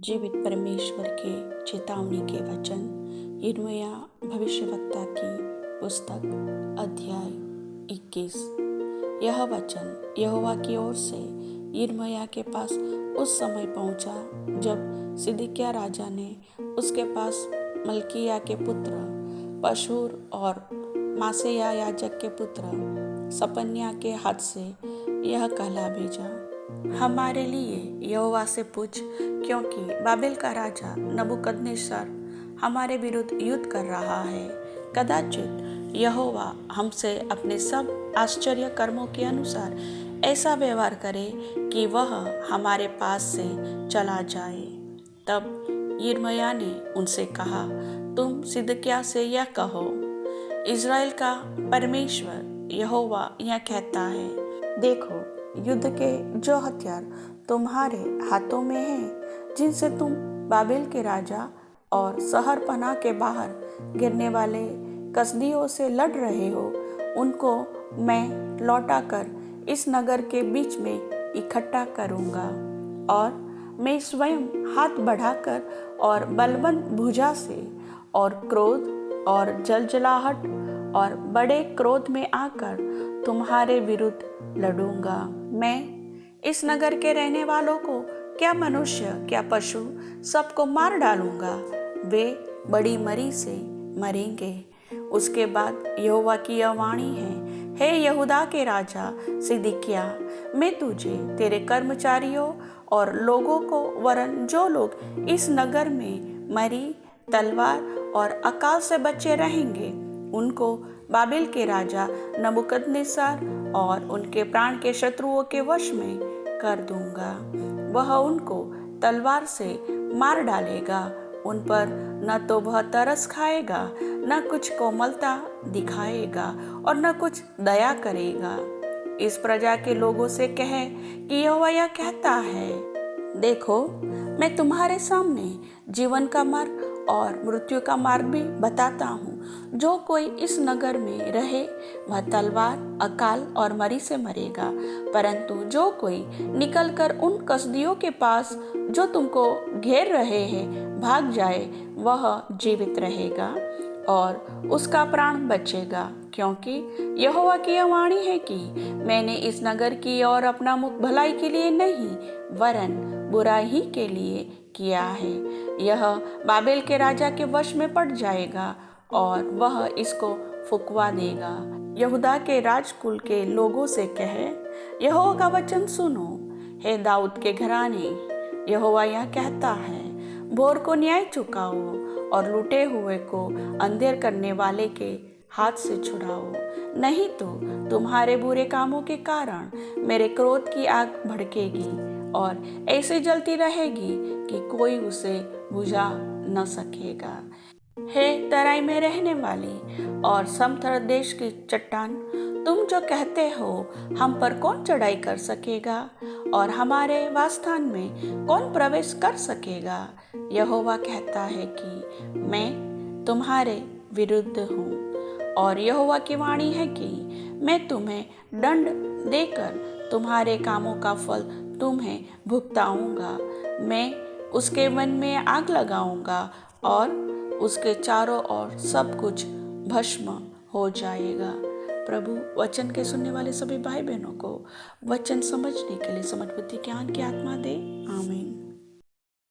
जीवित परमेश्वर के चेतावनी के वचन यिर्मयाह भविष्यवक्ता की पुस्तक अध्याय 21। यह वचन यहोवा की ओर से यिर्मयाह के पास उस समय पहुंचा जब सिदकिय्याह राजा ने उसके पास मल्किय्याह के पुत्र पशहूर और मासेयाह याजक के पुत्र सपन्याह के हाथ से यह कहला भेजा, हमारे लिए यहोवा से पूछ, क्योंकि बाबेल का राजा नबूकदनेस्सर हमारे विरुद्ध युद्ध कर रहा है। कदाचित यहोवा हमसे अपने सब आश्चर्य कर्मों के अनुसार ऐसा व्यवहार करे कि वह हमारे पास से चला जाए। तब यिर्मयाह ने उनसे कहा, तुम सिदकिय्याह से यह कहो, इज़राइल का परमेश्वर यहोवा यह कहता है, देखो, युद्ध के जो हथियार तुम्हारे हाथों में हैं, जिनसे तुम बाबेल के राजा और शहरपनाह के बाहर गिरने वाले कसदियों से लड़ रहे हो, उनको मैं लौटाकर इस नगर के बीच में इकट्ठा करूँगा और मैं स्वयं हाथ बढ़ाकर और बलवन्त भुजा से और क्रोध और जलजलाहट और बड़े क्रोध में आकर तुम्हारे विरुद्ध लड़ूंगा। मैं इस नगर के रहने वालों को, क्या मनुष्य क्या पशु, सबको मार डालूंगा। वे बड़ी मरी से मरेंगे। उसके बाद यहोवा की यह वाणी है, हे यहूदा के राजा सिदकिय्याह, मैं तुझे, तेरे कर्मचारियों और लोगों को, वरन जो लोग इस नगर में मरी, तलवार और अकाल से बचे रहेंगे, उनको बाबेल के राजा नबूकदनेस्सर और उनके प्राण के शत्रुओं के वश में कर दूंगा। वह उनको तलवार से मार डालेगा। उन पर न तो वह तरस खाएगा, न कुछ कोमलता दिखाएगा और न कुछ दया करेगा। इस प्रजा के लोगों से कहे कि यहोवा यह कहता है, देखो, मैं तुम्हारे सामने जीवन का मार्ग और मृत्यु का मार्ग भी बताता हूँ। जो कोई इस नगर में रहे वह तलवार, अकाल और मरी से मरेगा, परंतु जो कोई निकलकर उन कसदियों के पास जो तुमको घेर रहे हैं भाग जाए, वह जीवित रहेगा और उसका प्राण बचेगा। क्योंकि यहोवा की यह वाणी है कि मैंने इस नगर की और अपना मुख भलाई के लिए नहीं वरन बुराई ही के लिए किया है। यह बाबेल के राजा के वश में पड़ जाएगा और वह इसको फुकवा देगा। यहूदा के राजकुल के लोगों से कहे, यहोवा का वचन सुनो, हे दाऊद के घराने, यहोवा यह कहता है, भोर को न्याय चुकाओ और लूटे हुए को अंधेर करने वाले के हाथ से छुड़ाओ, नहीं तो तुम्हारे बुरे कामों के कारण मेरे क्रोध की आग भड़केगी और ऐसे जलती रहेगी कि कोई उसे बुझा न सकेगा। हे तराई में रहने वाली और समथर देश की चट्टान, तुम जो कहते हो, हम पर कौन चढ़ाई कर सकेगा और हमारे वासस्थान में कौन प्रवेश कर सकेगा। यहोवा कहता है कि मैं तुम्हारे विरुद्ध हूँ और यहोवा की वाणी है कि मैं तुम्हें दंड देकर तुम्हारे कामों का फल तुम्हें भुगताऊंगा। मैं उसके मन में आग लगाऊंगा और उसके चारों ओर सब कुछ भस्म हो जाएगा। प्रभु वचन के सुनने वाले सभी भाई बहनों को वचन समझने के लिए समझ बुद्धि ज्ञान की आत्मा दे। आमीन।